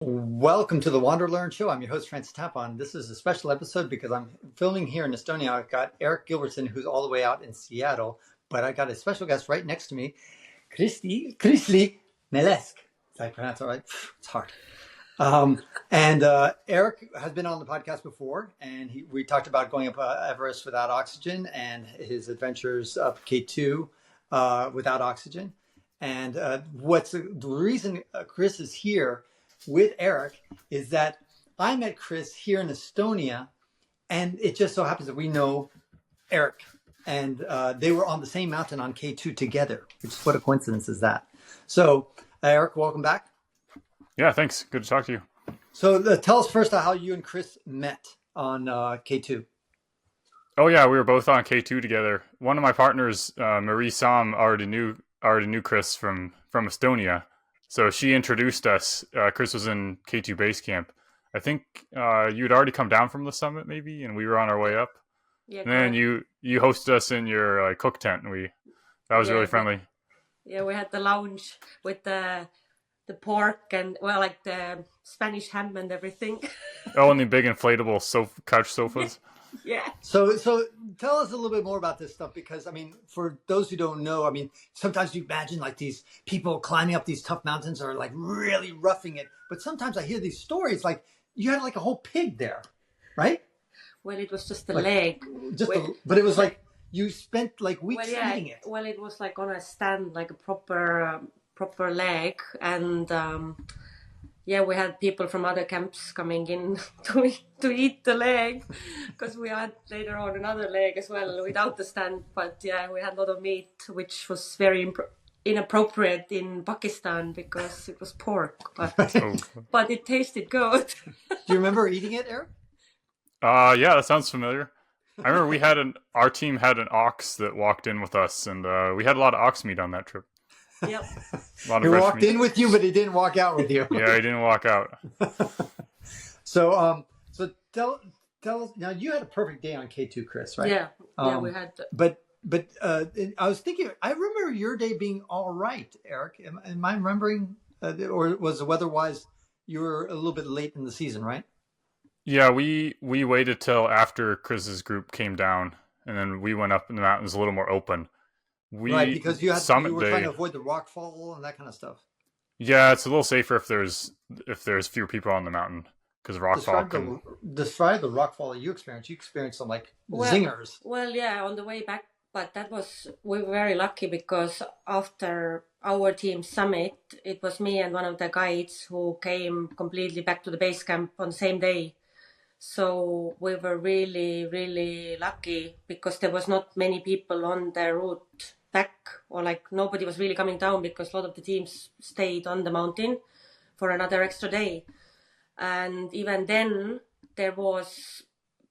Welcome to the WanderLearn show. I'm your host, Francis Tapon. This is a special episode because I'm filming here in Estonia. I've got Eric Gilbertson, who's all the way out in Seattle, but I got a special guest right next to me, Krisli Melesk. Did I pronounce it right? It's hard. Eric has been on the podcast before, and we talked about going up Everest without oxygen and his adventures up K2 without oxygen. And the reason Chris is here with Eric is that I met Chris here in Estonia, and it just so happens that we know Eric, and they were on the same mountain on K2 together. What a coincidence is that? So, Eric, welcome back. Yeah, thanks. Good to talk to you. So tell us first how you and Chris met on K2. Oh yeah, we were both on K2 together. One of my partners, Marie Sam, already knew Chris from Estonia. So she introduced us. Chris was in K2 base camp. I think you'd already come down from the summit, maybe, and we were on our way up. Yeah. And then you hosted us in your cook tent, and that was really friendly. Yeah, we had the lounge with the pork and like the Spanish ham and everything. Oh, and the big inflatable couch sofas. Yeah. So tell us a little bit more about this stuff, because I mean, for those who don't know, I mean, sometimes you imagine like these people climbing up these tough mountains are like really roughing it, but sometimes I hear these stories like you had like a whole pig there, right? Well, it was just a leg. But it was like you spent like weeks eating it. Well, it was like on a stand, like a proper leg, and we had people from other camps coming in to eat the leg, because we had later on another leg as well without the stand. But yeah, we had a lot of meat, which was very inappropriate in Pakistan because it was pork, but it tasted good. Do you remember eating it, Eric? Yeah, that sounds familiar. I remember our team had an ox that walked in with us, and we had a lot of ox meat on that trip. Yep. He walked in with you, but he didn't walk out with you. Yeah, he didn't walk out. So tell us now. You had a perfect day on K2, Chris, right? Yeah, we had. But I was thinking. I remember your day being all right, Eric. Am I remembering, or was the weather-wise you were a little bit late in the season, right? Yeah, we waited till after Chris's group came down, and then we went up in the mountains a little more open. Right, because you were trying to avoid the rock fall and that kind of stuff. Yeah, it's a little safer if there's fewer people on the mountain, because rock fall can... Describe the rock fall that you experienced. You experienced some zingers. Well, yeah, on the way back, but we were very lucky because after our team summit, it was me and one of the guides who came completely back to the base camp on the same day. So we were really, really lucky because there was not many people on the route back, or like nobody was really coming down because a lot of the teams stayed on the mountain for another extra day. And even then there was,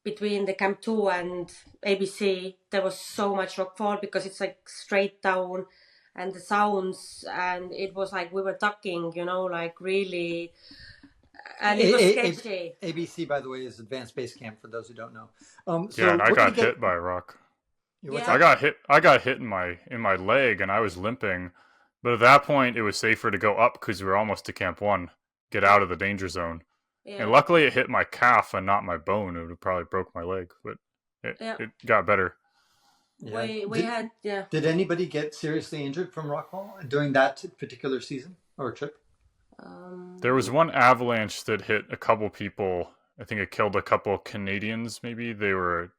between the Camp 2 and ABC, there was so much rockfall because it's like straight down, and the sounds, and it was like we were ducking, like really, and it was sketchy. ABC, by the way, is Advanced Base Camp for those who don't know. And I got hit by a rock. Yeah. I got hit in my leg, and I was limping. But at that point, it was safer to go up because we were almost to Camp 1, get out of the danger zone. Yeah. And luckily, it hit my calf and not my bone. It would have probably broke my leg, but it got better. Yeah. Did anybody get seriously injured from rockfall during that particular season or trip? There was one avalanche that hit a couple people. I think it killed a couple Canadians, maybe. They were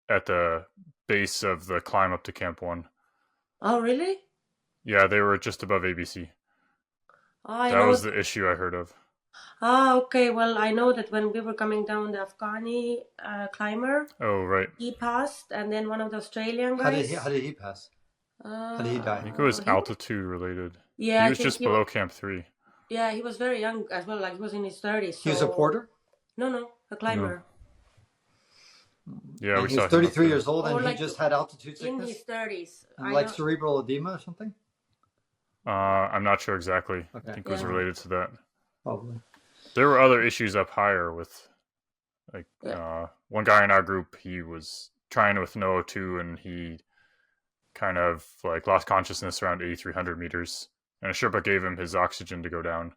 at the base of the climb up to Camp 1. Oh, really? Yeah, they were just above ABC. That was the issue I heard of. Okay. Well, I know that when we were coming down the Afghani climber. Oh, right. He passed, and then one of the Australian guys. How did he pass? How did he die? I think it was altitude related. Yeah, he was just below Camp 3. Yeah, he was very young as well. Like he was in his 30s. So... He was a porter? No, a climber. No. Yeah, he was 33 years old, and he just had altitude sickness? In his 30s. And cerebral edema or something? I'm not sure exactly. Okay. I think it was related to that. Probably. There were other issues up higher with, one guy in our group, he was trying with no O2, and he kind of lost consciousness around 8,300 meters. And a Sherpa gave him his oxygen to go down.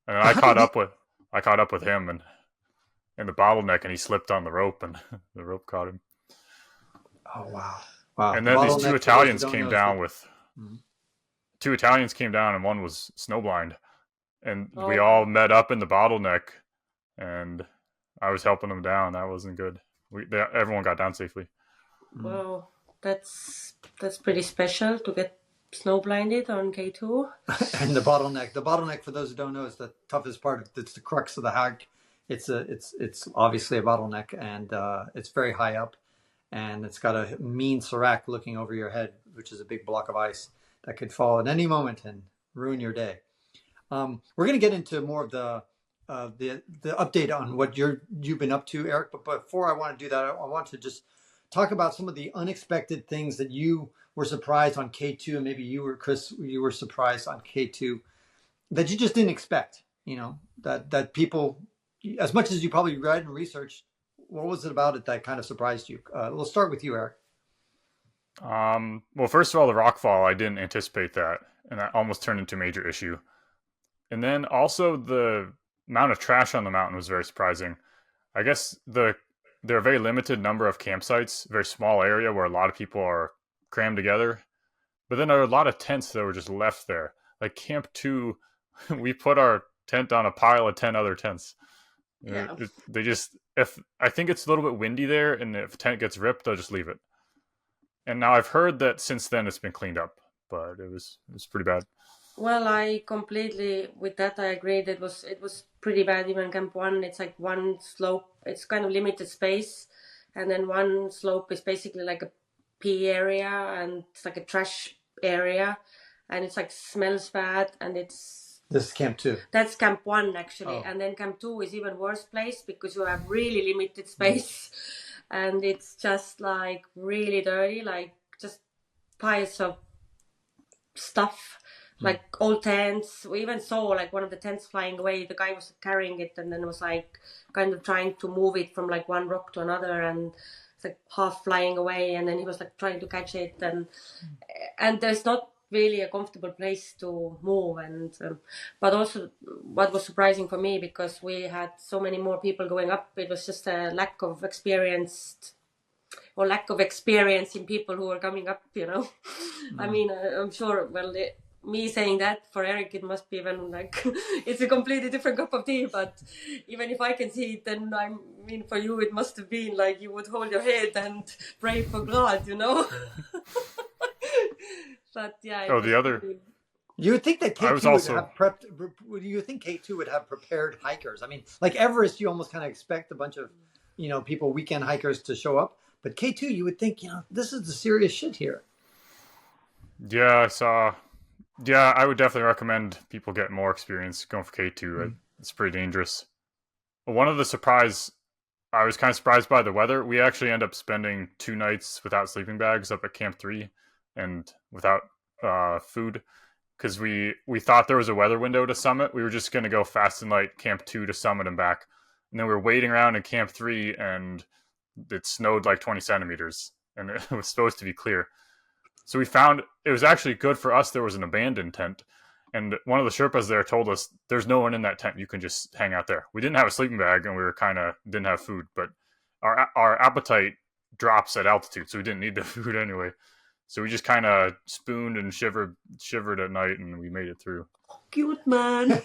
And I caught up with... I caught up with him and in the bottleneck, and he slipped on the rope, and the rope caught him. Oh wow! Wow! And then these two Italians came down with. Mm-hmm. Two Italians came down, and one was snowblind, and we all met up in the bottleneck, and I was helping them down. That wasn't good. Everyone got down safely. Wow, that's pretty special to get snow blinded on K2. And the bottleneck, for those who don't know, is the toughest part. It's the crux of the hike. It's obviously a bottleneck, and it's very high up, and it's got a mean serac looking over your head, which is a big block of ice that could fall at any moment and ruin your day. We're going to get into more of the update on what you've been up to, Eric. But before I want to do that, I want to just talk about some of the unexpected things that you were surprised on K2, and maybe you were surprised on K2 that you just didn't expect. You know, that people, as much as you probably read and researched, what was it about it that kind of surprised you? We'll start with you, Eric. Well, first of all, the rockfall, I didn't anticipate that, and that almost turned into a major issue. And then also the amount of trash on the mountain was very surprising. I guess there are a very limited number of campsites, very small area where a lot of people are crammed together. But then there are a lot of tents that were just left there. Like Camp 2, we put our tent on a pile of 10 other tents. Yeah. I think it's a little bit windy there, and if a tent gets ripped, they'll just leave it. And now I've heard that since then it's been cleaned up, but it was pretty bad. Well, I completely with that. I agree. It was pretty bad. Even Camp 1, it's like one slope. It's kind of limited space, and then one slope is basically like a pee area, and it's like a trash area, and it's like smells bad, and it's. This is Camp 2. That's Camp 1 actually, Oh. And then Camp 2 is even worse place because you have really limited space, and it's just like really dirty, like just piles of stuff. Like old tents. We even saw like one of the tents flying away. The guy was carrying it and then was like kind of trying to move it from like one rock to another, and it's like half flying away, and then he was like trying to catch it, and there's not really a comfortable place to move. And but also what was surprising for me, because we had so many more people going up, it was just a lack of experience in people who were coming up, you know. I mean, I'm sure, me saying that, for Eric it must be even like it's a completely different cup of tea, but even if I can see it, then I mean for you it must have been like you would hold your head and pray for God, you know. But yeah. You would think that K2 would have prepped. You would think K2 would have prepared hikers. I mean, like Everest, you almost kind of expect a bunch of, you know, people, weekend hikers to show up. But K2, you would think, you know, this is the serious shit here. Yeah, I would definitely recommend people get more experience going for K2. It's pretty dangerous. One of the I was kind of surprised by the weather. We actually end up spending 2 nights without sleeping bags up at Camp 3 and without food, because we thought there was a weather window to summit. We were just going to go fast and light Camp 2 to summit and back. And then we were waiting around in Camp 3 and it snowed like 20 centimeters and it was supposed to be clear. So we found it was actually good for us. There was an abandoned tent, and one of the Sherpas there told us there's no one in that tent. You can just hang out there. We didn't have a sleeping bag, and we were didn't have food, but our appetite drops at altitude, so we didn't need the food anyway. So we just kind of spooned and shivered at night, and we made it through. Cute man.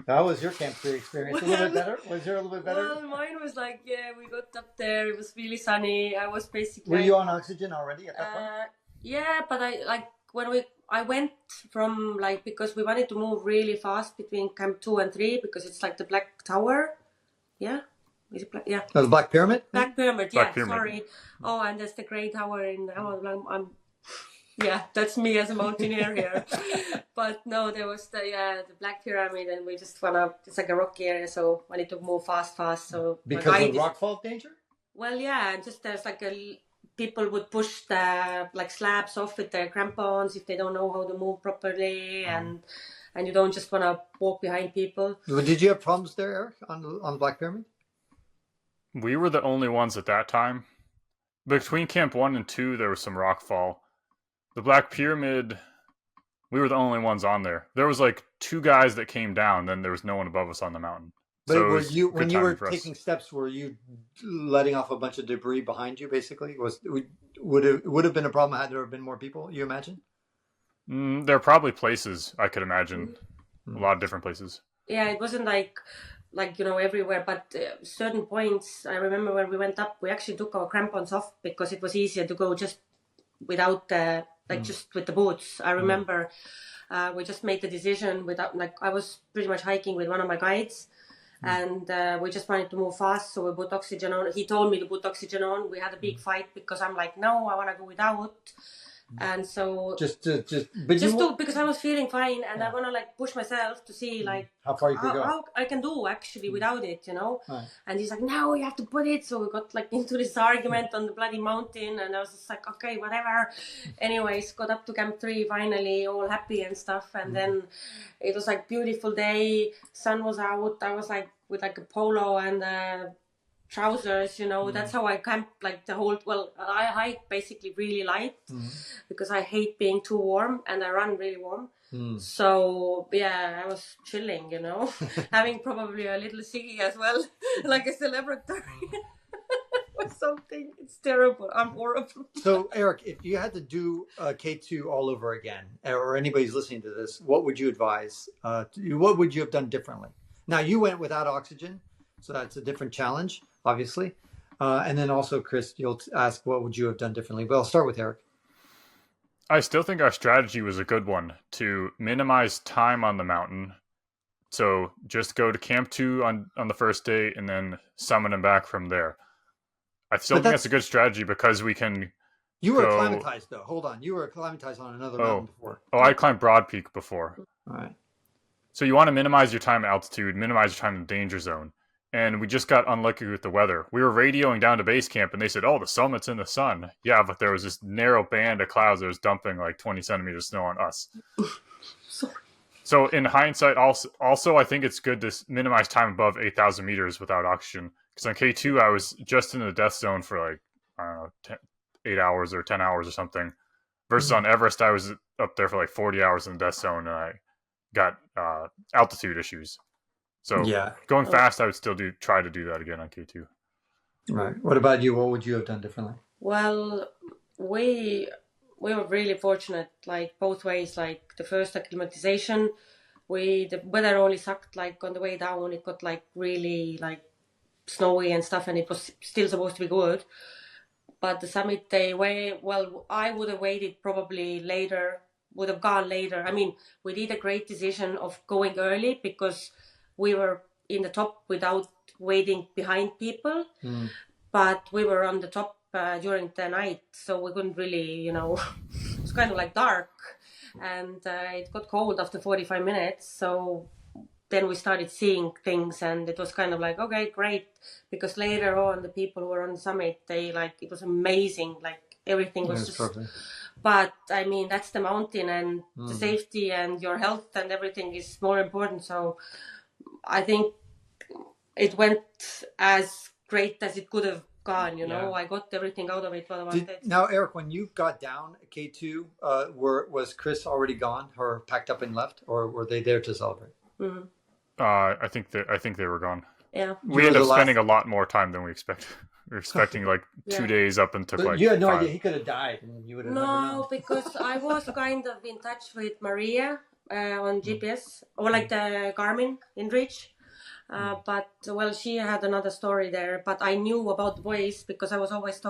How was your Camp 3 experience? A little bit better? Was your a little bit better? Well, mine was like, we got up there. It was really sunny. I was basically. Were you on oxygen already at that point? Yeah, but I went from because we wanted to move really fast between Camp 2 and 3 because it's like the Black Tower. Yeah. Is it yeah. No, the Black Pyramid? Black Pyramid, yeah. Black Pyramid. Sorry. Oh, and there's the Grey Tower yeah, that's me as a mountaineer here. But no, there was the Black Pyramid, and we just went up. It's like a rocky area, so I need to move fast. So because of rockfall danger? Well, yeah, and just there's people would push the slabs off with their crampons if they don't know how to move properly, and you don't just want to walk behind people. Did you have problems there, Eric, on the Black Pyramid? We were the only ones at that time. Between Camp 1 and 2, there was some rockfall. The Black Pyramid, We were the only ones on there. There was like 2 guys that came down, then there was no one above us on the mountain. But So were you, when you were for us. taking steps, were you letting off a bunch of debris behind you? Basically, would it have been a problem had there been more people? You imagine? There are probably places I could imagine, a lot of different places. Yeah, it wasn't like everywhere, but certain points. I remember when we went up, we actually took our crampons off because it was easier to go just without just with the boots. I remember we just made the decision without, I was pretty much hiking with one of my guides. And we just wanted to move fast, so we put oxygen on. He told me to put oxygen on. We had a big fight because I'm like, no, I want to go without. And so because I was feeling fine, and I want to push myself to see how far you could go, how I can do actually without it, Right. And he's like, no, you have to put it. So we got into this argument on the bloody mountain, and I was just like, okay, whatever. Anyways, got up to Camp 3 finally, all happy and stuff, and then it was beautiful day, sun was out. I was with a polo and trousers, that's how I camp I hike basically really light because I hate being too warm, and I run really warm. So yeah, I was chilling, having probably a little ciggy as well, like a celebratory or something. It's terrible. I'm horrible. So Eric, if you had to do K2 all over again, or anybody's listening to this, what would you advise? What would you have done differently? Now, you went without oxygen, so that's a different challenge, obviously. And then also, Chris, you'll ask, what would you have done differently? But I'll start with Eric. I still think our strategy was a good one to minimize time on the mountain. So just go to Camp 2 on the first day and then summon and back from there. I still think that's a good strategy because we can... You were acclimatized, though. Hold on. You were acclimatized on another mountain before. Oh, I climbed Broad Peak before. All right. So you want to minimize your time at altitude, minimize your time in the danger zone. And we just got unlucky with the weather. We were radioing down to base camp, and they said, oh, the summit's in the sun. Yeah, but there was this narrow band of clouds that was dumping 20 centimeters of snow on us. Sorry. So in hindsight, also, I think it's good to minimize time above 8,000 meters without oxygen. Because on K2, I was just in the death zone for 8 hours or 10 hours or something. Versus on Everest, I was up there for 40 hours in the death zone, and I got altitude issues. So going fast, I would still try to do that again on K2. Right. What about you? What would you have done differently? Well, we were really fortunate, both ways. The first acclimatization, the weather only sucked. On the way down, it got really snowy and stuff, and it was still supposed to be good. But the summit day, I would have waited probably later. Would have gone later. I mean, we did a great decision of going early because we were in the top without waiting behind people, but we were on the top during the night, so we couldn't really, it's kind of dark, and it got cold after 45 minutes, so then we started seeing things, and it was kind of okay, great, because later on the people who were on the summit, they it was amazing, everything was just perfect. But I mean, that's the mountain, and the safety and your health and everything is more important. So I think it went as great as it could have gone. I got everything out of it what I wanted. Now, Eric, when you got down at K2, was Chris already gone, or packed up and left, or were they there to celebrate? Mm-hmm. I think they were gone. Yeah, we ended up spending a lot more time than we expected. We were expecting 2 days up and took but you had no idea he could have died, and you would have never known. Because I was kind of in touch with Maria on GPS or the Garmin InReach. But she had another story there. But I knew about the boys because I was always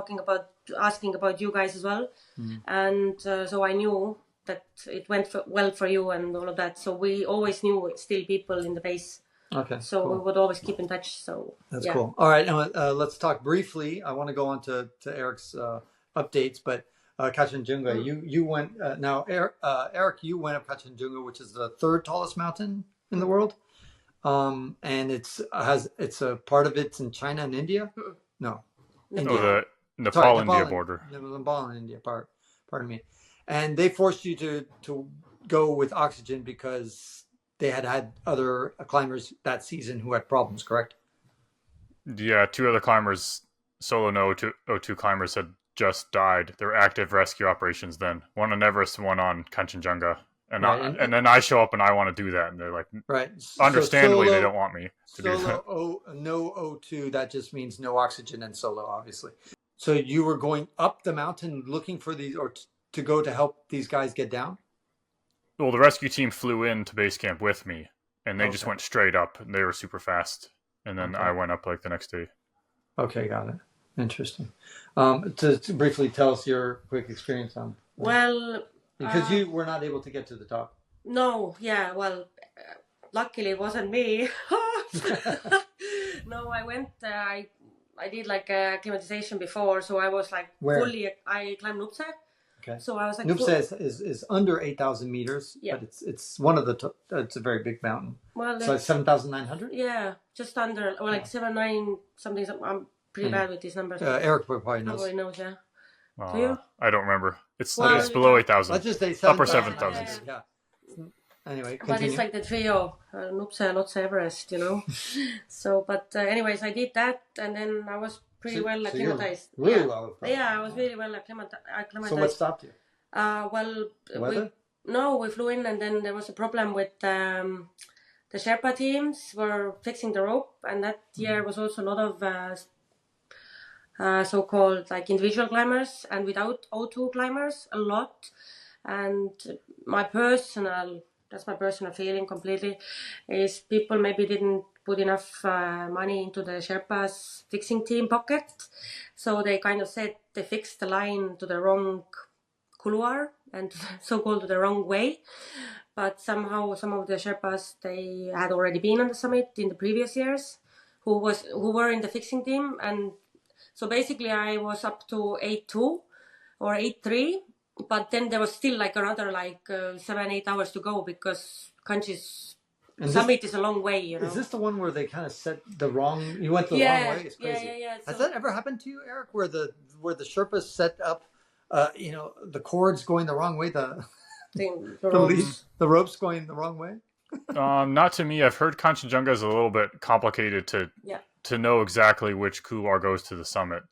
asking about you guys as well, and so I knew that it went well for you and all of that. So we always knew still people in the base. Okay. So cool. We would always keep in touch. So that's cool. All right, now let's talk briefly. I want to go on to Eric's updates, but Kanchenjunga, you went now. Eric, you went up Kanchenjunga, which is the third tallest mountain in the world, and it's a part of it's in China and India. No, India. The Nepal-India border. The Nepal and India part. Pardon me. And they forced you to go with oxygen because they had other climbers that season who had problems, correct? Yeah, 2 other climbers, solo O2 climbers, had just died. There were active rescue operations then. One on Everest, one on Kanchenjunga. And Right. and then I show up and I want to do that, and they're like, Right. understandably, So they don't want me to do that. No O2. That just means no oxygen and solo, obviously. So you were going up the mountain looking for these, or to go to help these guys get down? Well, the rescue team flew in to base camp with me, and they just went straight up, and they were super fast. And then I went up like the next day. Okay, got it. Interesting. To briefly tell us your quick experience on. Well, because you were not able to get to the top. No, yeah, well, luckily it wasn't me. No, I went. I did like acclimatization before, so I was like fully. I climbed Nupse. Okay. So I was like. Nupse is under 8,000 meters, but it's one of the. It's a very big mountain. Well, so it's 7,900. Yeah, just under, or like 7,900 something. I'm pretty bad with these numbers. Eric probably knows. Probably knows, yeah. Do you? I don't remember. It's below 8,000. Let's just say upper 7,000. Yeah. Anyway, but it's like the trio, Nupse, Lotse, Everest, you know. So, but anyways, I did that, and then I was pretty well acclimatized. Really well. Yeah, I was really well acclimatized. So what stopped you? Well, weather? We flew in, and then there was a problem with the Sherpa teams were fixing the rope, and that year was also a lot of so-called like individual climbers and without O2 climbers, a lot. And that's my personal feeling completely, is people maybe didn't put enough money into the Sherpas fixing team pocket. So they kind of said they fixed the line to the wrong couloir and so-called to the wrong way. But somehow some of the Sherpas, they had already been on the summit in the previous years, who were in the fixing team. And so basically I was up to 8.2 or 8.3. But then there was still like another 7-8 hours to go because Kanchi's summit is a long way, you know. Is this the one where they kind of set the wrong? You went the wrong way. It's crazy. Yeah. Has that ever happened to you, Eric? Where the Sherpas set up, the cords going the wrong way, the ropes going the wrong way? Not to me. I've heard Kanchenjunga is a little bit complicated to know exactly which couloir goes to the summit.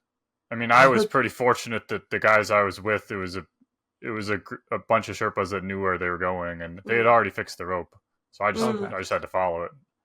I mean, I was pretty fortunate that the guys I was with, it was a bunch of Sherpas that knew where they were going, and they had already fixed the rope. So I just had to follow it.